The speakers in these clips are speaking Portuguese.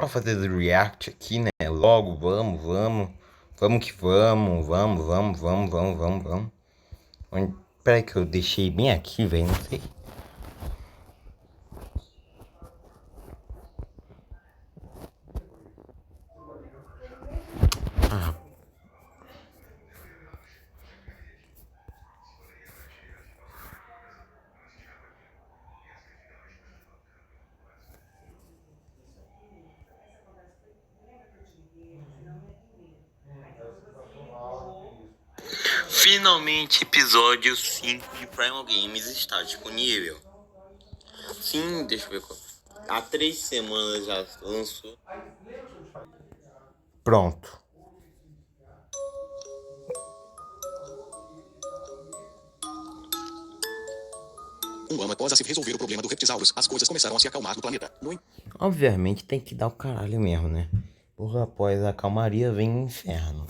Pra fazer do react aqui, né? Logo, vamos. Vamos que vamos. Vamos. Peraí que eu deixei bem aqui, velho. Não sei. Ah, finalmente, episódio 5 de Primal Games está disponível. Sim, deixa eu ver qual. Há 3 semanas já lançou. Pronto. Um ano após a se resolver o problema do Reptisaurus, as coisas começaram a se acalmar no planeta. Obviamente tem que dar o caralho mesmo, né? Porra, após a calmaria vem o inferno.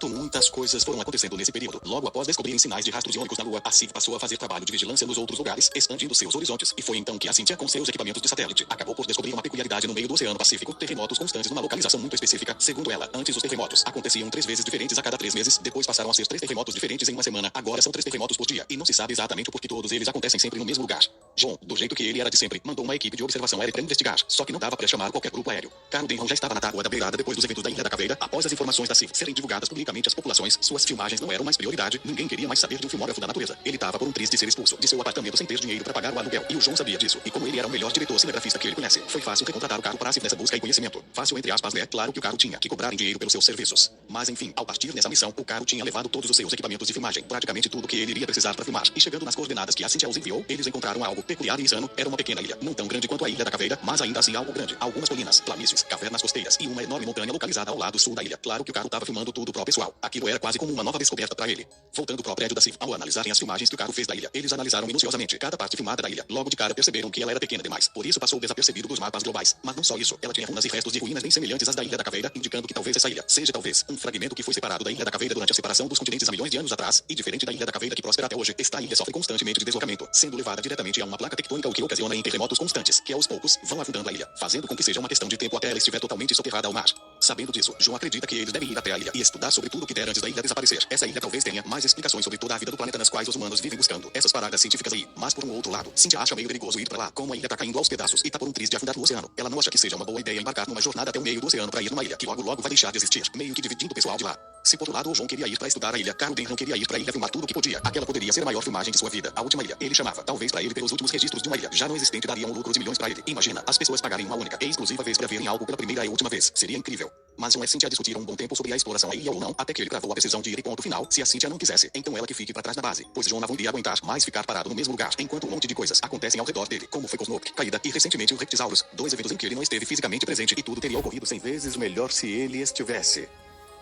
Muitas coisas foram acontecendo nesse período. Logo após descobrirem sinais de rastros iônicos na Lua, a Civ passou a fazer trabalho de vigilância nos outros lugares, expandindo seus horizontes. E foi então que a Cynthia, com seus equipamentos de satélite, acabou por descobrir uma peculiaridade no meio do Oceano Pacífico: terremotos constantes numa localização muito específica. Segundo ela, antes os terremotos aconteciam 3 vezes diferentes a cada 3 meses, depois passaram a ser 3 terremotos diferentes em uma semana, agora são 3 terremotos por dia, e não se sabe exatamente o porquê todos eles acontecem sempre no mesmo lugar. John, do jeito que ele era de sempre, mandou uma equipe de observação aérea para investigar, só que não dava para chamar qualquer grupo aéreo. Carl Denham já estava na tábua da beirada depois dos eventos da Ilha da Caveira. Após as informações da Civ serem divulgadas publicamente às populações, suas filmagens não eram mais prioridade, ninguém queria mais saber de um filmógrafo da natureza. Ele estava por um triz de ser expulso de seu apartamento sem ter dinheiro para pagar o aluguel, e o John sabia disso, e como ele era o melhor diretor cinegrafista que ele conhece, foi fácil contratar o Carl para a Civ nessa busca e conhecimento. Fácil entre aspas, né? Claro que o Carl tinha que cobrar em dinheiro pelos seus serviços. Mas enfim, ao partir nessa missão, o Carl tinha levado todos os seus equipamentos de filmagem, praticamente tudo que ele iria precisar para filmar, e chegando nas coordenadas que a Cynthia os enviou, eles encontraram algo peculiar e insano. Era uma pequena ilha, não tão grande quanto a Ilha da Caveira, mas ainda assim algo grande. Algumas colinas, planícies, cavernas costeiras e uma enorme montanha localizada ao lado sul da ilha. Claro que o Carl estava filmando tudo pro pessoal. Aquilo era quase como uma nova descoberta para ele. Voltando pro prédio da Civ, ao analisarem as filmagens que o Carl fez da ilha, eles analisaram minuciosamente cada parte filmada da ilha. Logo de cara perceberam que ela era pequena demais, por isso passou desapercebido dos mapas globais. Mas não só isso, ela tinha ruínas e restos de ruínas bem semelhantes às da Ilha da Caveira, indicando que talvez essa ilha seja talvez um fragmento que foi separado da Ilha da Caveira durante a separação dos continentes há milhões de anos atrás. E diferente da Ilha da Caveira que prospera até hoje, esta ilha sofre constantemente de deslocamento, sendo levada diretamente a uma placa tectônica, o que ocasiona em terremotos constantes, que aos poucos vão afundando a ilha, fazendo com que seja uma questão de tempo até ela estiver totalmente soterrada ao mar. Sabendo disso, João acredita que eles devem ir até a ilha e estudar sobre tudo o que der antes da ilha desaparecer. Essa ilha talvez tenha mais explicações sobre toda a vida do planeta nas quais os humanos vivem buscando essas paradas científicas aí. Mas por um outro lado, Cynthia acha meio perigoso ir pra lá, como a ilha tá caindo aos pedaços e tá por um triz de afundar no oceano. Ela não acha que seja uma boa ideia embarcar numa jornada até o meio do oceano pra ir numa ilha que logo vai deixar de existir, meio que dividindo o pessoal de lá. Se por um lado o João queria ir pra estudar a ilha, Carl Denham queria ir pra ilha filmar tudo o que podia. Aquela poderia ser a maior filmagem de sua vida. A última ilha, ele chamava, talvez pra ele pelos últimos registros de uma ilha já não existente daria um lucro de milhões pra ele. Imagina, as pessoas pagarem uma única e exclusiva vez pra verem algo pela primeira e última vez. Seria incrível. Mas John e Cynthia discutiram um bom tempo sobre a exploração à ilha ou não, até que ele gravou a decisão de ir e ponto final. Se a Cynthia não quisesse, então ela que fique pra trás da base, pois John não iria aguentar mais ficar parado no mesmo lugar, enquanto um monte de coisas acontecem ao redor dele, como foi Cosmok, caída e recentemente o Reptisaurus, 2 eventos em que ele não esteve fisicamente presente e tudo teria ocorrido 100 vezes melhor se ele estivesse.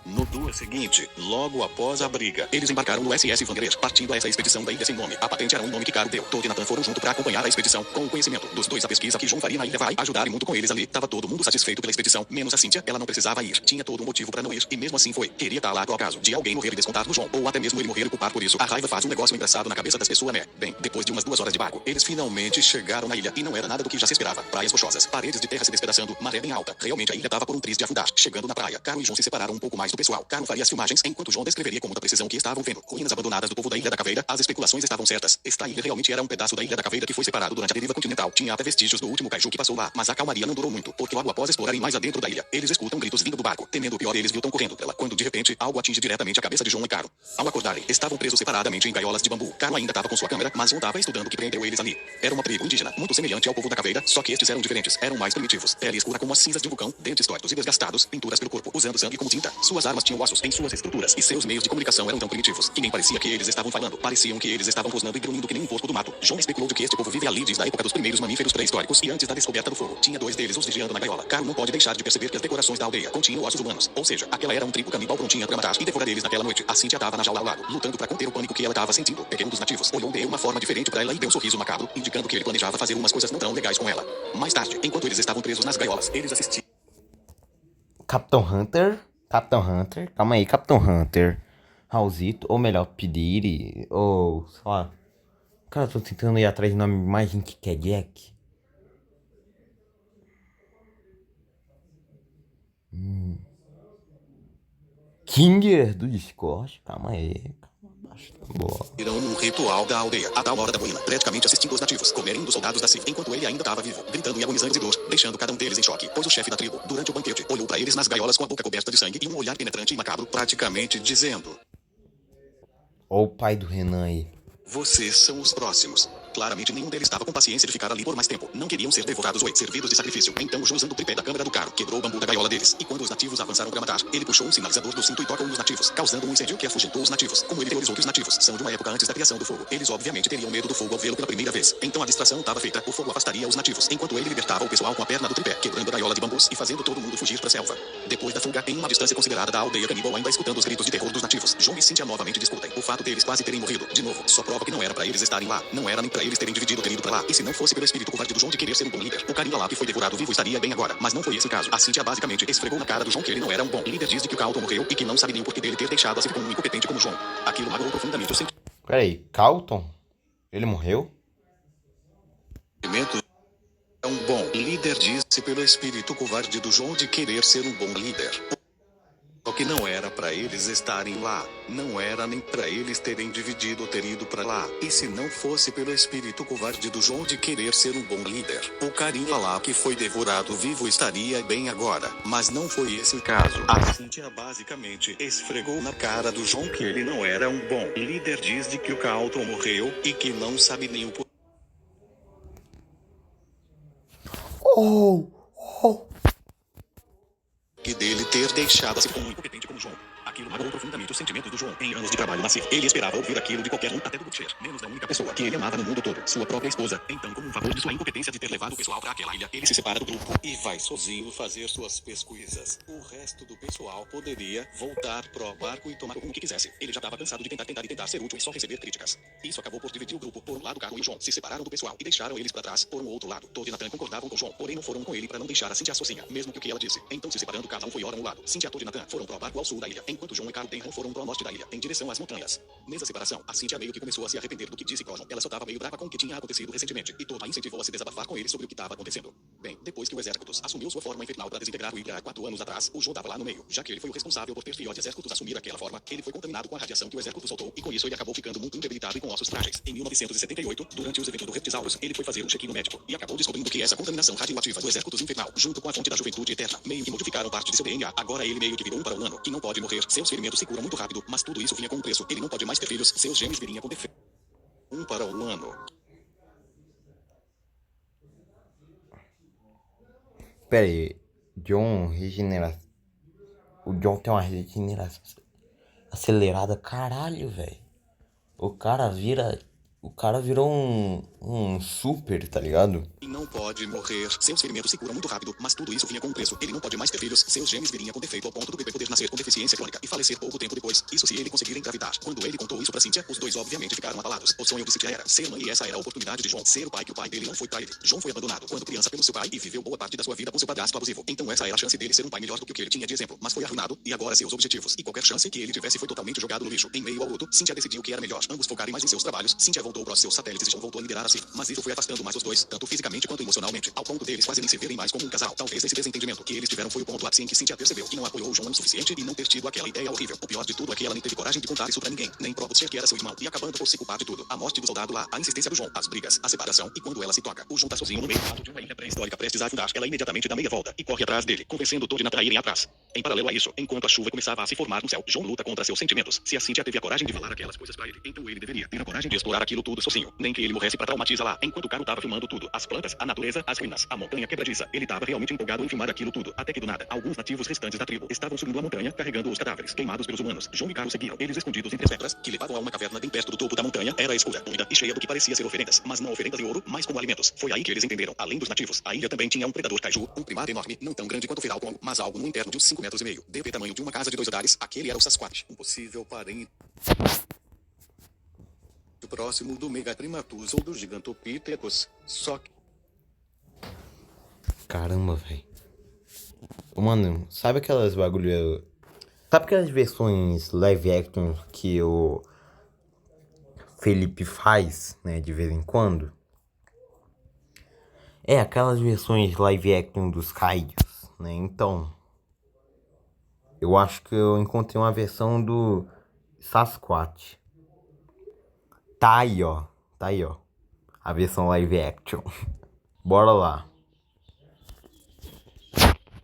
No dia seguinte, logo após a briga, eles embarcaram no SS Vanguard, partindo a essa expedição da ilha sem nome. A patente era um nome que Carl deu. Todd e Nathan foram junto para acompanhar a expedição. Com o conhecimento dos dois, a pesquisa que John faria na ilha vai ajudarem muito com eles ali. Tava todo mundo satisfeito pela expedição, menos a Cynthia. Ela não precisava ir. Tinha todo um motivo para não ir, e mesmo assim foi. Queria estar lá pro acaso de alguém morrer e descontar no John, ou até mesmo ele morrer e culpar por isso. A raiva faz um negócio engraçado na cabeça das pessoas, né? Bem, depois de umas 2 horas de barco, eles finalmente chegaram na ilha, e não era nada do que já se esperava. Praias rochosas, paredes de terra se despedaçando, maré bem alta. Realmente a ilha tava por um triz de afundar. Chegando na praia, Carl e John se separaram um pouco mais do pessoal. Carl faria as filmagens, enquanto John descreveria com muita precisão o que estavam vendo. Ruínas abandonadas do povo da Ilha da Caveira. As especulações estavam certas. Esta ilha realmente era um pedaço da Ilha da Caveira que foi separado durante a deriva continental. Tinha até vestígios do último kaiju que passou lá, mas a calmaria não durou muito, porque logo após explorarem mais adentro da ilha, eles escutam gritos vindo do barco. Temendo o pior, eles voltam correndo dela, quando de repente algo atinge diretamente a cabeça de John e Carl. Ao acordarem, estavam presos separadamente em gaiolas de bambu. Carl ainda estava com sua câmera, mas John estava estudando o que prendeu eles ali. Era uma tribo indígena, muito semelhante ao povo da Caveira, só que estes eram diferentes. Eram mais primitivos. Pele escura como as cinzas de um vulcão, dentes tortos e desgastados, pinturas pelo corpo, usando sangue como tinta. Suas armas tinham ossos em suas estruturas, e seus meios de comunicação eram tão primitivos que nem parecia que eles estavam falando. Pareciam que eles estavam rosnando e grunhindo que nem um porco do mato. John especulou de que este povo vive ali desde a época dos primeiros mamíferos pré-históricos e antes da descoberta do fogo. Tinha 2 deles os vigiando na gaiola. Carl não pode deixar de perceber que as decorações da aldeia continham ossos humanos. Ou seja, aquela era um tribo canibal prontinha pra matar e devorar eles naquela noite. A Cynthia tava na jaula ao lado, lutando pra conter o pânico que ela tava sentindo. Pequeno dos nativos olhou de uma forma diferente pra ela e deu um sorriso macabro, indicando que ele planejava fazer umas coisas não tão legais com ela. Mais tarde, enquanto eles estavam presos nas gaiolas, eles assistiam. Capitão Hunter? Capitão Hunter? Calma aí, Capitão Hunter. Raulzito, ou melhor, Pidiri, ou sei lá. Cara, eu tô tentando ir atrás de nome mais gente que é Jack. Stinger do Discord. Calma aí. Baixa a bola. Irão um ritual da aldeia, a tal hora da boina, praticamente assistindo os nativos comerem dos soldados da Sif, enquanto ele ainda estava vivo, gritando em agonizantes de dor, deixando cada um deles em choque, pois o chefe da tribo, durante o banquete, olhou para eles nas gaiolas com a boca coberta de sangue e um olhar penetrante e macabro, praticamente dizendo: Ó o pai do Renan aí. vocês são os próximos. Claramente nenhum deles estava com paciência de ficar ali por mais tempo. Não queriam ser devorados ou servidos de sacrifício. Então, usando o tripé da câmara do carro, quebrou o bambu da gaiola deles. E quando os nativos avançaram para matar, ele puxou um sinalizador do cinto e tocou nos nativos, causando um incêndio que afugentou os nativos. Como ele teorizou que os nativos são de uma época antes da criação do fogo, eles obviamente teriam medo do fogo ao vê-lo pela primeira vez. Então a distração estava feita. O fogo afastaria os nativos, enquanto ele libertava o pessoal com a perna do tripé, quebrando a gaiola de bambus e fazendo todo mundo fugir para a selva. Depois da fuga, em uma distância considerada da aldeia caníbal, ainda escutando os gritos de terror dos nativos, João e Cynthia novamente discutem. O fato deles quase terem morrido, de novo, só prova que não era para eles estarem lá. Não era nem para eles terem dividido o ter ido pra lá. E se não fosse pelo espírito covarde do João de querer ser um bom líder, o carinha lá que foi devorado vivo estaria bem agora. Mas não foi esse o caso. A Cynthia basicamente esfregou na cara do João que ele não era um bom líder, diz de que o Carlton morreu e que não sabe nem o porquê dele ter deixado a Sif com um incompetente como João. Aquilo magoou profundamente o Peraí, Carlton? Ele morreu? sentimento. É um bom líder, disse pelo espírito covarde do João de querer ser um bom líder. Só que não era pra eles estarem lá. Não era nem pra eles terem dividido ou ter ido pra lá. E se não fosse pelo espírito covarde do João de querer ser um bom líder, o carinha lá que foi devorado vivo estaria bem agora. Mas não foi esse o caso. A Cynthia basicamente esfregou na cara do João que ele não era um bom líder, diz de que o Carlton morreu e que não sabe nem o porquê dele ter deixado a Sif como incompetente como João. Aquilo magoou profundamente os sentimentos do João. Em anos de trabalho na Sif, ele esperava ouvir aquilo de qualquer um, até do Butcher, menos da única pessoa que ele amava no mundo todo, sua própria esposa. Então, como um favor de sua incompetência de ter levado o pessoal para aquela ilha, ele se separa do grupo e vai sozinho fazer suas pesquisas. O resto do pessoal poderia voltar pro barco e tomar o rumo que quisesse. Ele já estava cansado de tentar ser útil e só receber críticas. Isso acabou por dividir o grupo. Por um lado, Carlo e o João se separaram do pessoal e deixaram eles para trás. Por um outro lado, Todd e Nathan concordavam com o João, porém não foram com ele para não deixar a Cynthia sozinha, mesmo que o que ela disse. Então, se separando, cada um foi ora um lado. Cynthia, Todd e Nathan foram pro barco ao sul da ilha, enquanto João e Carl Denham foram pro norte da ilha, em direção às montanhas. Nessa separação, a Cynthia meio que começou a se arrepender do que disse Cosmo. Ela só tava meio brava com o que tinha acontecido recentemente, e Todd a incentivou a se desabafar com ele sobre o que estava acontecendo. Bem, depois que o Exércitos assumiu sua forma infernal para desintegrar o Ilha há 4 anos atrás, o João tava lá no meio. Já que ele foi o responsável por ter filhotes Exércitos assumir aquela forma, ele foi contaminado com a radiação que o Exército soltou, e com isso ele acabou ficando muito debilitado e com ossos frágeis. Em 1978, durante os eventos do Reptisaurus, ele foi fazer um check-in no médico, e acabou descobrindo que essa contaminação radioativa do Exércitos infernal, junto com a fonte da juventude eterna, meio que modificaram parte de seu DNA. Agora ele meio que virou um para-humano, que não pode morrer, seus ferimentos se curam muito rápido, mas tudo isso vinha com um preço. Ele não pode mais ter filhos, seus genes viriam com defeito. Um para-humano. Pera aí. John regenera... O John tem uma regeneração acelerada. Caralho, velho. O cara vira... O cara virou um super, tá ligado? E não pode morrer. Seus ferimentos se curam muito rápido, mas tudo isso vinha com um preço. Ele não pode mais ter filhos. Seus genes viriam com defeito ao ponto do bebê poder nascer com deficiência crônica e falecer pouco tempo depois. Isso se ele conseguir engravidar. Quando ele contou isso pra Cynthia, os dois obviamente ficaram abalados. O sonho de Cynthia era ser mãe e essa era a oportunidade de João ser o pai que o pai dele não foi pra ele. João foi abandonado quando criança pelo seu pai e viveu boa parte da sua vida com seu padrasto abusivo. Então essa era a chance dele ser um pai melhor do que o que ele tinha de exemplo. Mas foi arruinado e agora seus objetivos e qualquer chance que ele tivesse foi totalmente jogado no lixo. Em meio ao luto, Cynthia decidiu que era melhor ambos focarem mais em seus trabalhos. Cynthia voltou para os seus satélites e João voltou a liderar assim. Mas isso foi afastando mais os dois, tanto fisicamente quanto emocionalmente, ao ponto deles quase nem se verem mais como um casal. Talvez esse desentendimento que eles tiveram foi o ponto ápice em que Cynthia percebeu que não apoiou o João o suficiente e não ter tido aquela ideia horrível. O pior de tudo é que ela nem teve coragem de contar isso pra ninguém, nem pro Butcher que era seu irmão, e acabando por se culpar de tudo. A morte do soldado lá, a insistência do João, as brigas, a separação, e quando ela se toca, o João tá sozinho no meio do lado de uma ilha pré-histórica prestes a afundar. Ela imediatamente dá meia volta e corre atrás dele, convencendo Todd e Nathan a irem atrás. Em paralelo a isso, enquanto a chuva começava a se formar no céu, João luta contra seus sentimentos. Se a Cynthia teve a coragem de falar aquelas coisas pra ele, então ele deveria ter a coragem de explorar aquilo tudo sozinho. Nem que ele morresse pra traumatizar lá, enquanto o cara tava filmando tudo. As plantas, a natureza, as ruínas, a montanha quebradiça. Ele tava realmente empolgado em filmar aquilo tudo. Até que do nada, alguns nativos restantes da tribo estavam subindo a montanha, carregando os cadáveres, queimados pelos humanos. João e Carlos seguiram, eles escondidos entre as pedras, que levavam a uma caverna bem perto do topo da montanha. Era escura, úmida e cheia do que parecia ser oferendas, mas não oferendas de ouro, mas como alimentos. Foi aí que eles entenderam, além dos nativos, a ilha também tinha um predador kaiju, um primata enorme, não tão grande quanto o Feral Congo, mas algo no interno de uns 5,5 metros. Deve tamanho de uma casa de 2 andares. Aquele era o Sasquatch, um possível parente próximo do Megatrimatus ou do Gigantopithecus. Só que Caramba, velho. Mano, sabe aquelas bagulho... Sabe aquelas versões live action que o Felipe faz, né, de vez em quando? É, aquelas versões live action dos Kaijus, né? Então, Eu acho que eu encontrei uma versão do Sasquatch. Tá aí, ó. Tá aí, ó. A versão live action. Bora lá.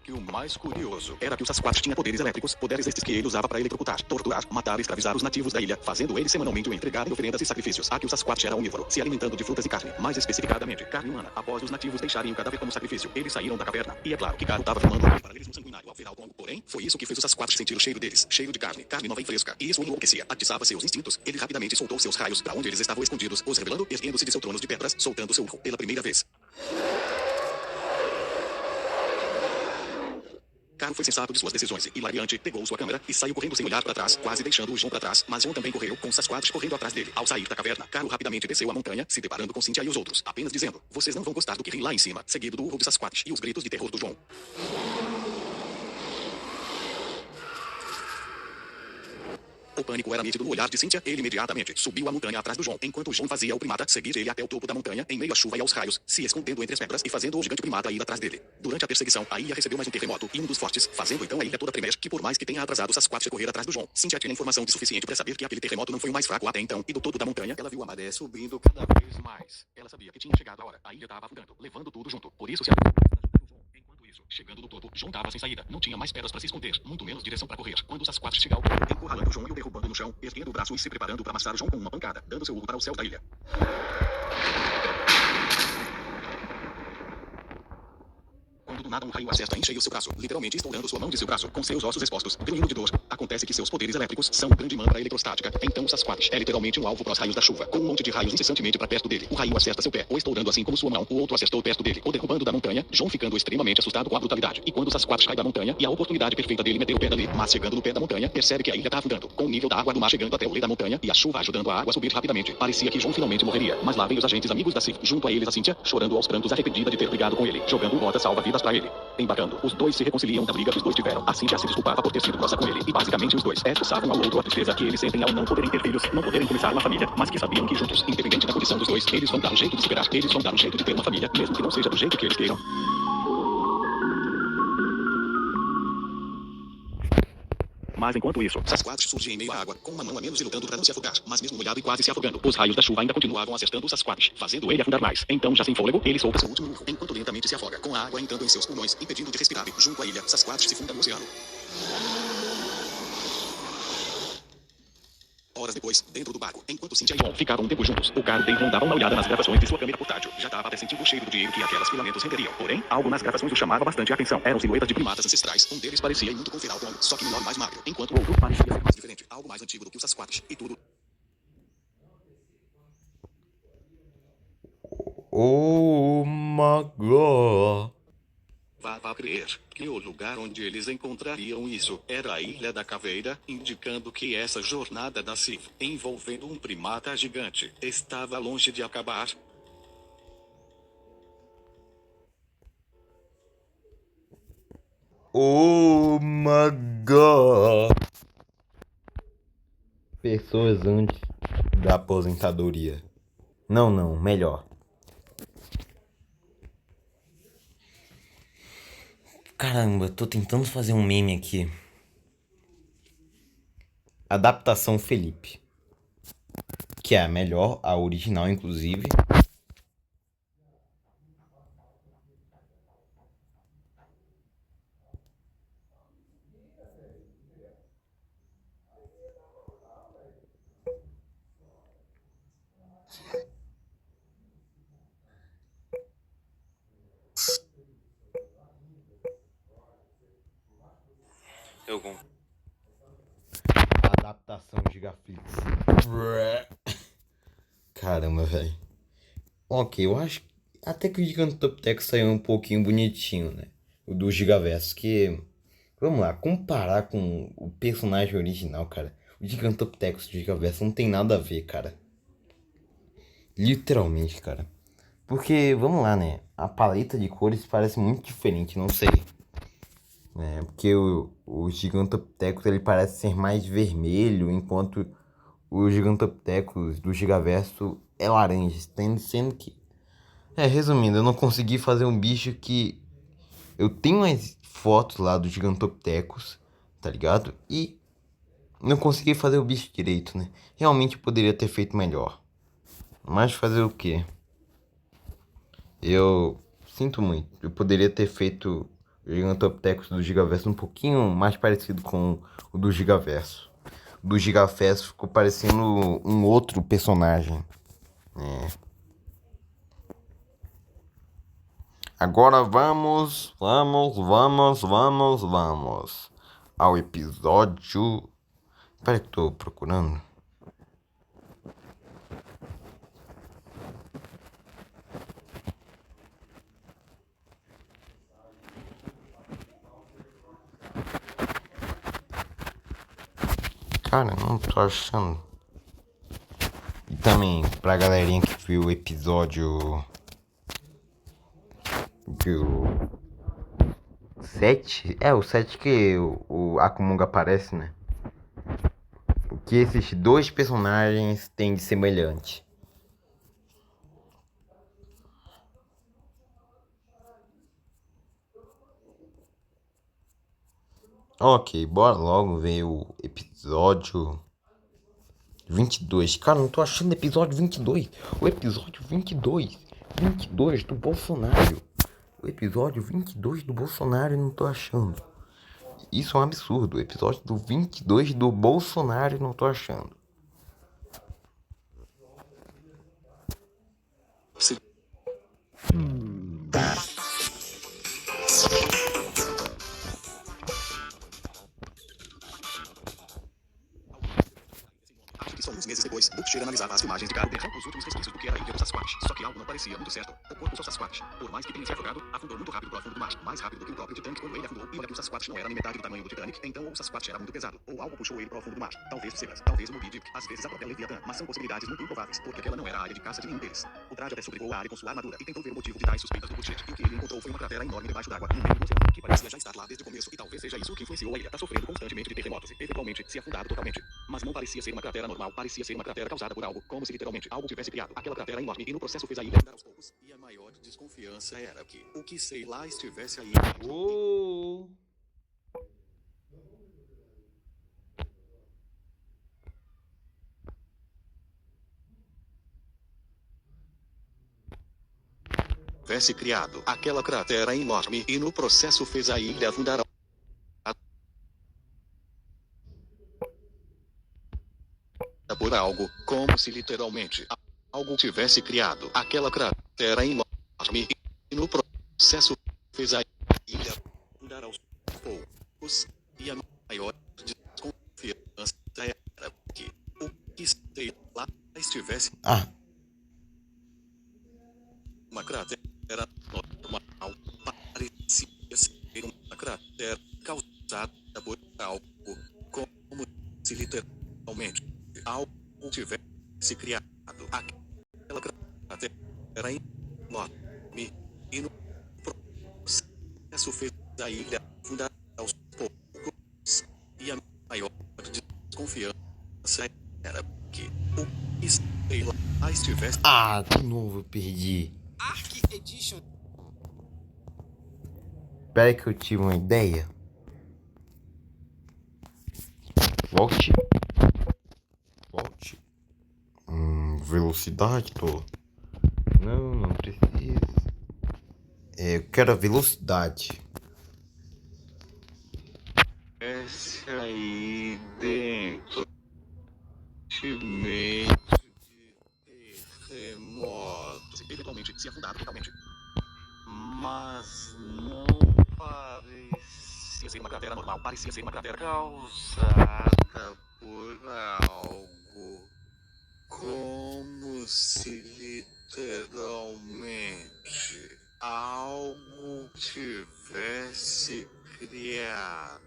E o mais curioso era que o Sasquatch tinha poderes elétricos, poderes estes que ele usava para eletrocutar, torturar, matar e escravizar os nativos da ilha, fazendo eles semanalmente o entregarem oferendas e sacrifícios. Aqui o Sasquatch era onívoro, se alimentando de frutas e carne, mais especificadamente carne humana. Após os nativos deixarem o cadáver como sacrifício, eles saíram da caverna. E é claro que Caro estava filmando para eles no sanguinário ao final do longo. Porém, foi isso que fez o Sasquatch sentir o cheiro deles, cheiro de carne, carne nova e fresca. E isso o enlouquecia, atiçava seus instintos. Ele rapidamente soltou seus raios para onde eles estavam escondidos, os revelando, erguendo-se de seu trono de pedras, soltando seu urro pela primeira vez. Caro foi sensato de suas decisões e, hilariante, pegou sua câmera e saiu correndo sem olhar para trás, quase deixando o João para trás, mas João também correu, com Sasquatch correndo atrás dele. Ao sair da caverna, Caro rapidamente desceu a montanha, se deparando com Cynthia e os outros, apenas dizendo: "Vocês não vão gostar do que vem lá em cima", seguido do urro de Sasquatch e os gritos de terror do João. O pânico era nítido no olhar de Cynthia. Ele imediatamente subiu a montanha atrás do João, enquanto o João fazia o primata seguir ele até o topo da montanha, em meio à chuva e aos raios, se escondendo entre as pedras e fazendo o gigante primata ir atrás dele. Durante a perseguição, a ilha recebeu mais um terremoto e um dos fortes, fazendo então a ilha toda tremer, que por mais que tenha atrasado Sasquatch a correr atrás do João, Cynthia tinha informação de suficiente para saber que aquele terremoto não foi o mais fraco até então, e do topo da montanha, ela viu a maré subindo cada vez mais. Ela sabia que tinha chegado a hora, a ilha estava afundando, levando tudo junto. Por isso se Enquanto isso, chegando no topo, João estava sem saída. Não tinha mais pedras para se esconder, muito menos direção para correr. Quando Sasquatch chega ao topo, encurralando João e o derrubando no chão, erguendo o braço e se preparando para amassar João com uma pancada, dando seu urro para o céu da ilha. Quando do nada um raio acerta em cheio seu braço, literalmente estourando sua mão de seu braço, com seus ossos expostos, grunhindo de dor. Acontece que seus poderes elétricos são uma grande mantra eletrostática. Então o Sasquatch é literalmente um alvo para os raios da chuva, com um monte de raios incessantemente para perto dele. O raio acerta seu pé, ou estourando assim como sua mão, o outro acertou perto dele, ou derrubando da montanha, João ficando extremamente assustado com a brutalidade. E quando o Sasquatch cai da montanha, e a oportunidade perfeita dele meter o pé dali, mas chegando no pé da montanha, percebe que a ilha tá afundando, com o nível da água do mar chegando até o lê da montanha, e a chuva ajudando a água a subir rapidamente. Parecia que João finalmente morreria, mas lá vem os agentes amigos da CIF, junto a eles a Cynthia, chorando aos prantos arrependida de ter brigado com ele, jogando bota salva-vidas para ele. Embarcando, os dois se reconciliam da briga que os dois tiveram. A Cynthia se desculpava por ter sido grossa com ele, e basicamente os dois expulsavam ao outro a tristeza que eles sentem ao não poderem ter filhos, não poderem começar uma família, mas que sabiam que juntos, independente da condição dos dois, eles vão dar um jeito de superar, eles vão dar um jeito de ter uma família, mesmo que não seja do jeito que eles queiram. Mas enquanto isso, Sasquatch surge em meio à água, com uma mão a menos e lutando para não se afogar, mas mesmo molhado e quase se afogando. Os raios da chuva ainda continuavam acertando o Sasquatch, fazendo ele afundar mais. Então, já sem fôlego, ele solta seu último urro, enquanto lentamente se afoga, com a água entrando em seus pulmões, impedindo de respirar. Junto à ilha, Sasquatch se funda no oceano. Horas depois, dentro do barco, enquanto Cynthia e João ficavam um tempo juntos, o Caro Dayton dava uma olhada nas gravações de sua câmera portátil. Já estava até sentindo o cheiro do dinheiro que aquelas filamentos renderiam. Porém, algo nas gravações o chamava bastante a atenção. Eram silhuetas de primatas ancestrais. Um deles parecia muito com feral longo, só que menor e mais magro, enquanto o outro parecia ser mais diferente, algo mais antigo do que o Sasquatch. E tudo... Oh my god. Vá crer que o lugar onde eles encontrariam isso era a Ilha da Caveira, indicando que essa jornada da CIF, envolvendo um primata gigante, estava longe de acabar. Oh my god. Pessoas antes da aposentadoria. Não, melhor. Caramba, tô tentando fazer um meme aqui. Adaptação Felipe. Que é a melhor, a original inclusive. Eu Adaptação Gigaflix. Caramba, velho. Ok, eu acho até que o Gigantoptex saiu um pouquinho bonitinho, né? O do Gigaverso, que... Vamos lá, comparar com o personagem original, cara. O Gigantoptex do Gigaverso não tem nada a ver, cara. Literalmente, cara. Porque, vamos lá, né? A paleta de cores parece muito diferente, não sei. Porque o Gigantopithecus ele parece ser mais vermelho, enquanto o Gigantopithecus do Gigaverso é laranja. Sendo que... resumindo, eu não consegui fazer um bicho que... Eu tenho umas fotos lá do Gigantopithecus, tá ligado? E não consegui fazer o bicho direito, né? Realmente poderia ter feito melhor. Mas fazer o quê? Eu sinto muito. Eu poderia ter feito o Gigantopithecus do Gigaverso um pouquinho mais parecido com o do Gigaverso. O do Gigaverso ficou parecendo um outro personagem. Agora vamos ao episódio. Peraí que tô procurando. Cara, não tô achando. E também, pra galerinha que viu o episódio do 7, o 7 que o Akumunga aparece, né? O que esses dois personagens têm de semelhante? Ok, bora logo ver o episódio 22. Cara, não tô achando o episódio 22. O episódio 22. 22 do Bolsonaro. O episódio 22 do Bolsonaro eu não tô achando. Isso é um absurdo. O episódio do 22 do Bolsonaro eu não tô achando. Se Acho que só uns meses depois, Book chega a analisar as filmagens de Garo deixando os últimos resquícios do que era a ilha do Sasquatch. Só que algo não parecia muito certo. O corpo do Sasquatch, por mais que tenha se afogado, afundou muito rápido pro fundo do mar. Mais rápido do que o próprio Titanic quando ele afundou. E olha que o Sasquatch não era nem metade do tamanho do Titanic, então ou o Sasquatch era muito pesado, ou algo puxou ele pro fundo do mar. Talvez o Sebas, talvez o Moby Dick, às vezes a própria Leviatã, mas são possibilidades muito improváveis, porque aquela não era a área de caça de nenhum deles. O Traje até sobrevoou a área com sua armadura e tentou ver o motivo de tais suspeitas do Bullshit. E o que ele encontrou foi uma cratera enorme debaixo d'água, no meio do oceano, que parecia já estar lá desde o começo, e talvez seja isso o que influenciou a ilha a sofrendo constantemente de terremotos e, eventualmente, se afundado totalmente. Mas não parecia ser uma cratera normal, parecia ser uma cratera causada por algo, como se literalmente algo tivesse criado aquela cratera enorme e no processo fez a ilha andar aos poucos. E a maior desconfiança era que o que sei lá estivesse aí. Tivesse criado aquela cratera enorme e no processo fez a ilha afundar por algo, como se literalmente algo tivesse criado aquela cratera enorme e no processo fez a ilha afundar aos poucos. E a maior desconfiança era que o que sei lá estivesse uma cratera normal, parecia ser uma cratera causada por algo, como se literalmente algo tivesse criado aquela cratera enorme e no processo fez a ilha afundar aos poucos. E a maior desconfiança era que o que sei lá estivesse. De novo eu perdi. Arc Edition. Espera que eu tive uma ideia. Volte. Velocidade, tô. Não precisa. Eu quero a velocidade. Esse aí dentro de meio de terremotos, eventualmente se afundado totalmente. Mas não parecia ser uma cratera normal, parecia ser uma cratera causada por algo, como se literalmente algo tivesse criado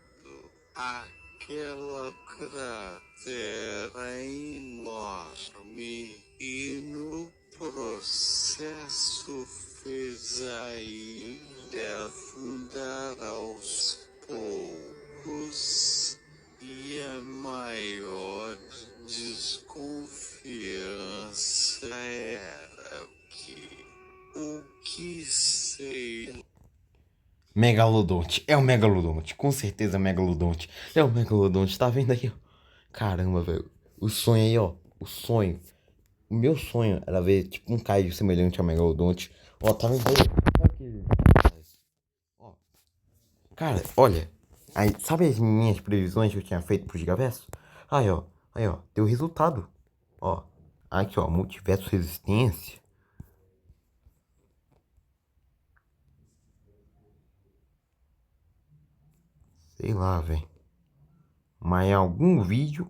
aquela cratera enorme e no processo fez a ilha afundar aos poucos. E a maior desconfiança era que o que sei Megalodonte. É o Megalodonte. Com certeza é o Megalodonte. É o Megalodonte. Tá vendo aí, ó? Caramba, velho. O sonho aí, ó. O sonho. O meu sonho era ver, tipo, um kaiju semelhante ao Megalodonte. Ó, tá vendo aí? Sabe aquele- Ó, cara, olha. Aí, sabe as minhas previsões que eu tinha feito pro Gigaverso? Aí, ó. Aí, ó. Deu resultado. Ó. Aqui, ó. Multiverso Resistência. Sei lá, velho. Mas em algum vídeo.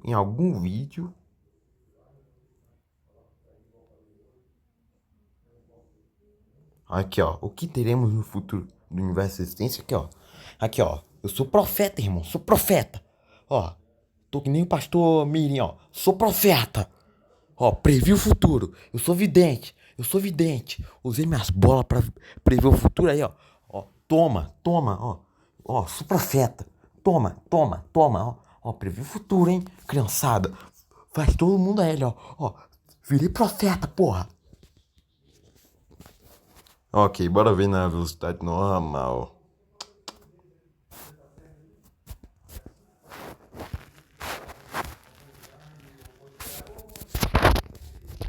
Aqui, ó. O que teremos no futuro do universo existência? Aqui, ó. Aqui, ó. Eu sou profeta, irmão. Sou profeta. Ó. Tô que nem o pastor Mirim, ó. Sou profeta. Ó, previ o futuro. Eu sou vidente. Eu sou vidente. Usei minhas bolas pra prever o futuro aí, ó. Ó, toma, toma, ó. Ó, sou profeta. Toma, toma, toma, ó. Ó, previ o futuro, hein, criançada. Faz todo mundo a ele, ó. Ó, virei profeta, porra. Ok, bora ver na velocidade normal.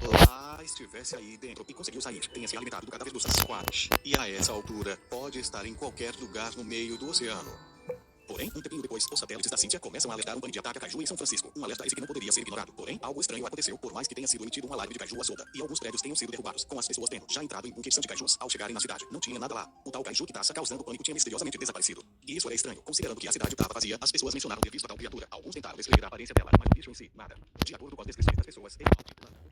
Lá estivesse aí dentro e conseguiu sair, tenha se alimentado do cadáver dos Sasquatch. E a essa altura, pode estar em qualquer lugar no meio do oceano. Porém, um tempinho depois, os satélites da Cíntia começam a alertar um bando de ataque a caju em São Francisco. Um alerta esse que não poderia ser ignorado. Porém, algo estranho aconteceu, por mais que tenha sido emitido um alarme de caju à solta. E alguns prédios tenham sido derrubados, com as pessoas tendo já entrado em bunkers de cajus. Ao chegarem na cidade, não tinha nada lá. O tal caju que taça causando pânico tinha misteriosamente desaparecido. E isso era estranho, considerando que a cidade estava vazia, as pessoas mencionaram ter visto a tal criatura. Alguns tentaram descrever a aparência dela, mas o bicho em si, nada. De acordo com as descrições das pessoas, ele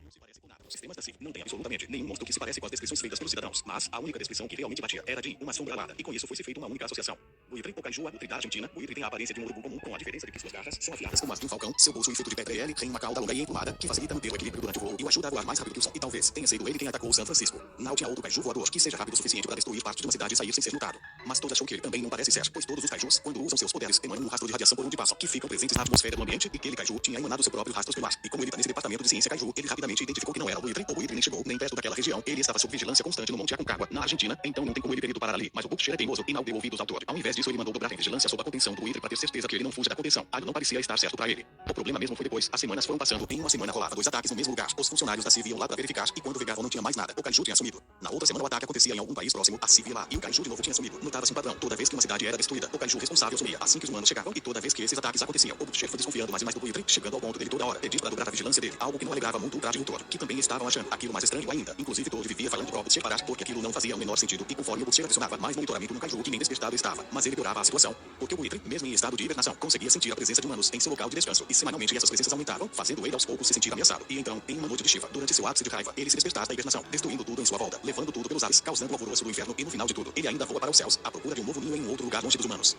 não se parece com nada. Os sistemas da CIV não têm absolutamente nenhum monstro que se parece com as descrições feitas pelos cidadãos, mas a única descrição que realmente batia era de uma sombra alada, e com isso foi-se feita uma única associação. Buitre, o caju abutre da Argentina, buitre tem a aparência de um urubu comum, com a diferença de que suas garras são afiadas como as de um falcão, seu bolso feito de pedra e ele tem uma cauda longa e emplumada, que facilita manter o equilíbrio durante o voo e o ajuda a voar mais rápido que o som. E talvez tenha sido ele quem atacou São Francisco. Não tinha outro caju voador que seja rápido o suficiente para destruir parte de uma cidade e sair sem ser notado. Mas todos acham que ele também não parece ser, pois todos os cajus, quando usam seus poderes, emanam um rastro de radiação por onde passam, que ficam presentes na atmosfera do ambiente, e aquele caju tinha emanado seu próprio rastro pelo ar. E como ele tá nesse departamento de ciência caju, ele rapidamente identificou que não era o buitre nem chegou nem perto daquela região. Ele estava sob vigilância constante no Monte Aconcagua, na Argentina, então não tem como ele ter ido parar ali. Mas o Butcher é teimoso e não deu ouvidos ao autor. Ao invés disso, ele mandou dobrar em vigilância sob a contenção do buitre para ter certeza que ele não fuja da contenção. Algo não parecia estar certo para ele. O problema mesmo foi depois. As semanas foram passando. Em uma semana rolava 2 ataques no mesmo lugar. Os funcionários da CIV iam lá para verificar e quando verificavam não tinha mais nada. O caju tinha sumido. Na outra semana o ataque acontecia em algum país próximo. A CIV ia lá e o caju de novo tinha sumido. Notava-se um padrão. Toda vez que uma cidade era destruída, o caju responsável sumia assim que os humanos chegavam e toda vez que esses ataques aconteciam, o Butcher foi desconfiando mais e mais do buitre, chegando ao ponto dele toda hora pedir para dobrar a vigilância dele. Algo que não alegava muito o Brad e o Thor, que também estavam achando aquilo mais estranho ainda. Inclusive Thor vivia falando para o Butcher parar porque aquilo não fazia o menor sentido e conforme o Butcher adicionava mais monitoramento no caju que nem despertado estava. Mas ele piorava a situação, porque o buitre, mesmo em estado de hibernação, conseguia sentir a presença de humanos em seu local de descanso e semanalmente essas presenças aumentavam, fazendo ele aos poucos se sentir ameaçado. E então, em uma noite de Shiva, durante seu ápice de raiva, ele se despertar da hibernação, destruindo tudo em sua volta, levando tudo pelos ares, causando o alvoroço do inferno e no final de tudo, ele ainda voa para os céus, à procura de um novo ninho em um outro lugar longe dos humanos.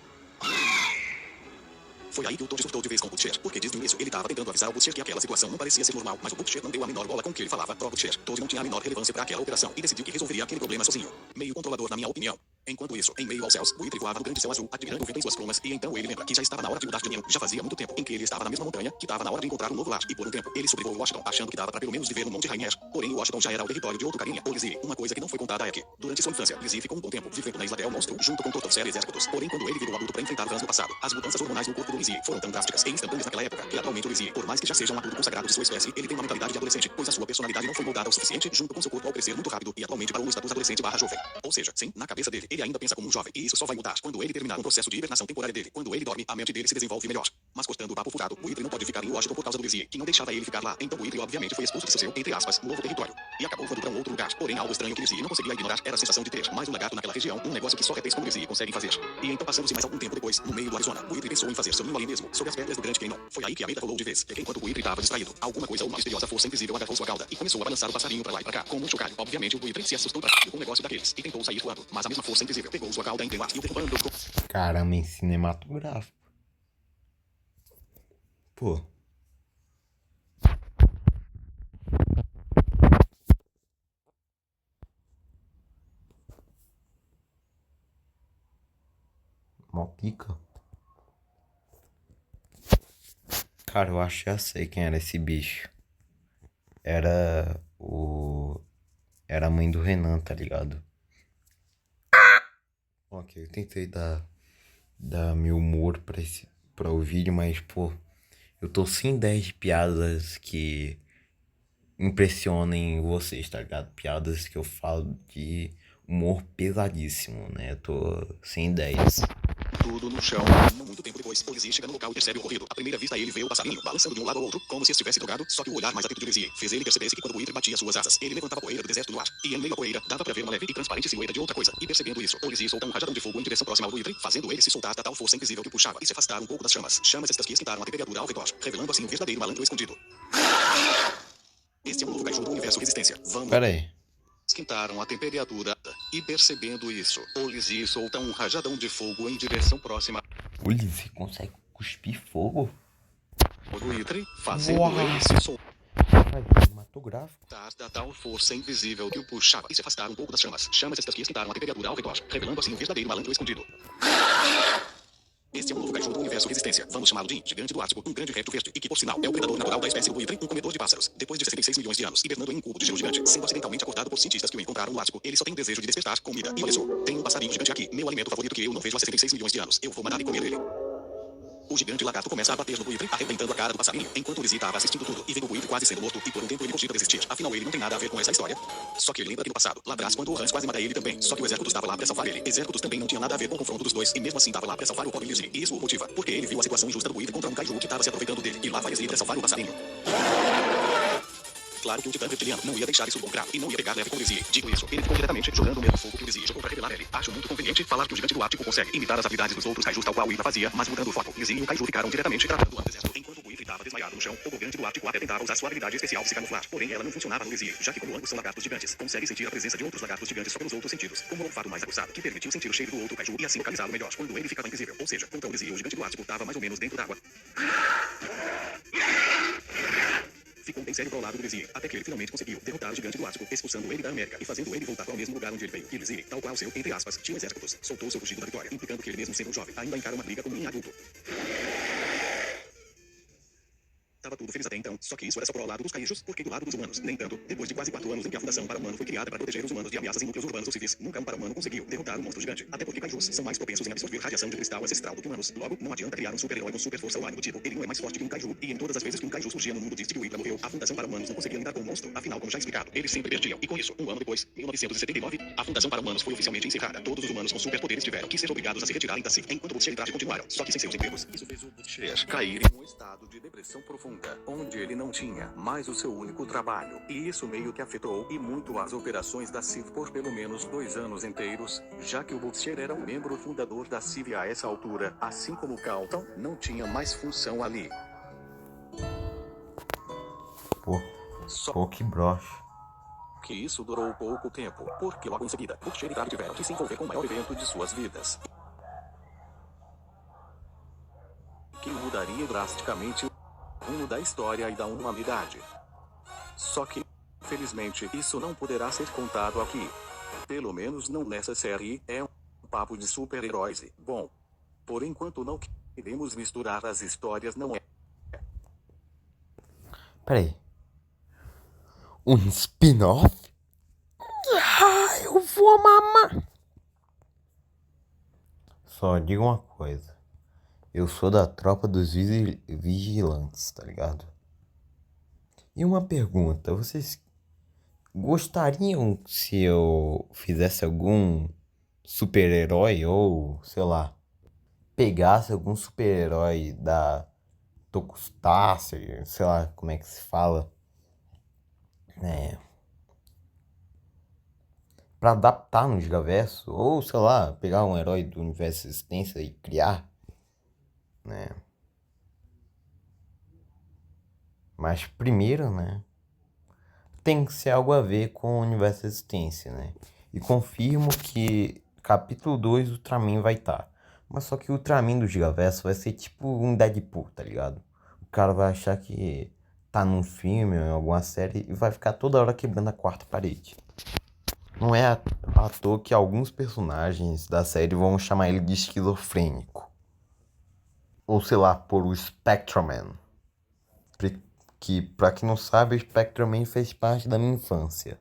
Foi aí que o Todd surtou de vez com o Butcher, porque desde o início ele estava tentando avisar o Butcher que aquela situação não parecia ser normal, mas o Butcher não deu a menor bola com o que ele falava pro Butcher. Todd não tinha a menor relevância para aquela operação e decidiu que resolveria aquele problema sozinho. Meio controlador na minha opinião. Enquanto isso, em meio aos céus, o Buitre voava no grande céu azul, admirando o vento em suas plumas, e então ele lembra que já estava na hora de mudar de caminho. Já fazia muito tempo em que ele estava na mesma montanha, que estava na hora de encontrar um novo lar, e por um tempo ele sobrevoou Washington, achando que dava para pelo menos viver no Monte Rainier. Porém, Washington já era o território de outro carinha, o Lizzie. Uma coisa que não foi contada é que, durante sua infância, Lizzie ficou um bom tempo vivendo na Isla Del Monstro, junto com todos os exércitos. Porém, quando ele virou adulto para enfrentar Vans no passado, as mudanças hormonais no corpo do Lizzie foram tão drásticas e instantâneas naquela época, que atualmente o Lizzie, por mais que já seja um adulto consagrado de sua espécie, ele tem uma mentalidade de adolescente, pois a sua personalidade não foi moldada o suficiente, junto com seu corpo ao crescer muito rápido, e atualmente para o status adolescente/jovem. Ou seja, sim, na cabeça dele, ele ainda pensa como um jovem, e isso só vai mudar quando ele terminar um processo de hibernação temporária dele. Quando ele dorme, a mente dele se desenvolve melhor. Mas cortando o papo furado, o Buitre não pode ficar em Washington por causa do Lizzie, que não deixava ele ficar lá. Então o Buitre obviamente foi expulso de seu, entre aspas, novo território. E acabou voando para um outro lugar. Porém, algo estranho que Lizzie não conseguia ignorar era a sensação de ter mais um lagarto naquela região, um negócio que só répteis como Lizzie conseguem fazer. E então, passando-se mais algum tempo depois, no meio do Arizona, o Buitre pensou em fazer seu ninho ali mesmo, sob as pedras do Grande Canyon. Foi aí que a meta rolou de vez. Enquanto o Buitre estava distraído, alguma coisa ou uma misteriosa força invisível agarrou sua cauda e começou a balançar o passarinho para lá e para cá, como um chocalho. Obviamente, o Buitre se assustou com um negócio daqueles e tentou sair voando, mas a mesma força invisível pegou sua cauda entre lá e o derrubando. Caramba, em cinematográfico. Pô. Mó pica. Cara, eu acho que já sei quem era esse bicho. Era o. Era a mãe do Renan, tá ligado? Ó, Ok, eu tentei dar meu humor pra o vídeo, mas, pô, eu tô sem ideias de piadas que impressionem vocês, tá ligado? Piadas que eu falo de humor pesadíssimo, né? Eu tô sem ideias. Tudo no chão. Não muito tempo depois, Olivier chega no local e percebe o ocorrido. À primeira vista, ele vê o passarinho balançando de um lado ao outro, como se estivesse drogado, só que o olhar mais atento de Olivier fez ele perceber que quando o buitre batia suas asas, ele levantava poeira do deserto no ar. E em meio à poeira, dava pra ver uma leve e transparente silhueta de outra coisa. E percebendo isso, Olivier solta um rajadão de fogo em direção próxima ao buitre, fazendo ele se soltar da tal força invisível que o puxava e se afastar um pouco das chamas. Chamas estas que esquentaram a temperatura ao redor, revelando assim o verdadeiro malandro escondido. Este é um novo caju do universo Resistência. Vamos. Pera aí. Esquentaram a temperatura e percebendo isso, Olivier solta um rajadão de fogo em direção próxima Você consegue cuspir fogo? ao buitre, fazendo Uau. ele se soltar Cinematográfico. da tal força invisível que o puxava e se afastar um pouco das chamas. Chamas estas que esquentaram a temperatura ao redor, revelando assim o verdadeiro malandro escondido. Este é um novo caju do universo Resistência. Vamos chamá-lo de Gigante do Ártico, um grande réptil verde, e que, por sinal, é o predador natural da espécie do buitre, um comedor de pássaros. Depois de 66 milhões de anos, hibernando em um cubo de gelo gigante, sendo acidentalmente acordado por cientistas que o encontraram no Ártico, ele só tem o desejo de despertar comida. E olha só, tem um passarinho gigante aqui, meu alimento favorito que eu não vejo há 66 milhões de anos. Eu vou matar e comer ele. O gigante lagarto começa a bater no buitre, arrebentando a cara do passarinho, enquanto Olivier estava assistindo tudo, e vendo o buitre quase sendo morto, e por um tempo ele cogita desistir. Afinal, ele não tem nada a ver com essa história. Só que ele lembra que no passado, lá atrás, quando o Hans quase mata ele também, só que o exército estava lá pra salvar ele. Exércitos também não tinha nada a ver com o confronto dos dois, e mesmo assim estava lá pra salvar o pobre Olivier. E isso o motiva, porque ele viu a situação injusta do buitre contra um caju que estava se aproveitando dele, e lá vai ele pra salvar o passarinho. Claro que o titã reptiliano não ia deixar isso lucrar e não ia pegar leve com Olivier. Dito isso, ele ficou diretamente jogando o mesmo fogo que Olivier jogou pra revelar ele. Acho muito conveniente falar que o gigante do Ártico consegue imitar as habilidades dos outros kaijus tal qual Ida fazia, mas mudando o foco. Olivier e o kaiju ficaram diretamente tratando o deserto, enquanto o buitre estava desmaiado no chão. O gigante do Ártico até tentava usar sua habilidade especial de se camuflar, porém ela não funcionava no Olivier, já que como ambos são lagartos gigantes, consegue sentir a presença de outros lagartos gigantes só pelos outros sentidos, como o olfato mais aguçado, que permitiu sentir o cheiro do outro kaiju e assim localizá-lo melhor quando ele ficava invisível. Ou seja, então Olivier, o gigante do Ártico, estava mais ou menos dentro d'água. Ficou bem sério ao lado do Olivier, até que ele finalmente conseguiu derrotar o gigante do Ártico, expulsando ele da América e fazendo ele voltar para o mesmo lugar onde ele veio. E Olivier, tal qual seu, entre aspas, tio exércitos, soltou seu fugido da vitória, implicando que ele mesmo sendo jovem, ainda encara uma briga como um adulto. Tava tudo feliz até então, só que isso era só pro lado dos kaijus, porque do lado dos humanos, nem tanto. Depois de quase 4 anos em que a Fundação Para-Humano foi criada para proteger os humanos de ameaças em núcleos urbanos ou civis, nunca um para-humano conseguiu derrotar um monstro gigante. Até porque kaijus são mais propensos em absorver radiação de cristal ancestral do que humanos. Logo, não adianta criar um super-herói com super força ou algo do tipo. Ele não é mais forte que um kaiju. E em todas as vezes que um kaiju surgia no mundo desde que o Hydra morreu, a Fundação Para-Humanos não conseguia lidar com o monstro. Afinal, como já explicado, eles sempre perdiam. E com isso, um ano depois, 1979, a Fundação Para-Humanos foi oficialmente encerrada. Todos os humanos com superpoderes tiveram que ser obrigados a se retirarem da CIF, enquanto o Butcher e Traje continuaram, só que sem seus empregos. Isso fez o Butcher cair em um estado de depressão profunda, onde ele não tinha mais o seu único trabalho, e isso meio que afetou e muito as operações da CIV por pelo menos 2 anos inteiros, já que o Butcher era um membro fundador da CIV a essa altura, assim como o Carlton, não tinha mais função ali. Pô, que broxa. Que isso durou pouco tempo, porque logo em seguida, Butcher e Traje tiveram que se envolver com o maior evento de suas vidas, que mudaria drasticamente o rumo da história e da humanidade. Só que, felizmente, isso não poderá ser contado aqui. Pelo menos não nessa série, é um papo de super-heróis e, bom, por enquanto não queremos misturar as histórias, não é? Peraí. Um spin-off? Eu vou mamar. Só diga uma coisa. Eu sou da tropa dos vigilantes, tá ligado? E uma pergunta, vocês gostariam se eu fizesse algum super-herói ou, sei lá, pegasse algum super-herói da Tokusatsu, sei lá como é que se fala, né, pra adaptar no Gigaverso, ou sei lá, pegar um herói do universo de existência e criar, né? Mas primeiro, né, tem que ser algo a ver com o universo de existência, né? E confirmo que capítulo 2 o Ultraman vai estar. Mas só que o Ultraman do Gigaverso vai ser tipo um Deadpool, tá ligado? O cara vai achar que tá num filme ou em alguma série e vai ficar toda hora quebrando a quarta parede. Não é à toa que alguns personagens da série vão chamar ele de esquizofrênico. Ou sei lá, por o Spectreman. Que, pra quem não sabe, o Spectreman fez parte da minha infância.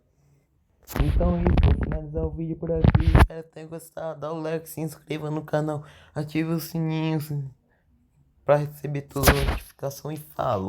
Então é isso, vou finalizar o vídeo por aqui. Espero que tenha gostado. Dá o like, se inscreva no canal, ative o sininho pra receber toda a notificação e falou.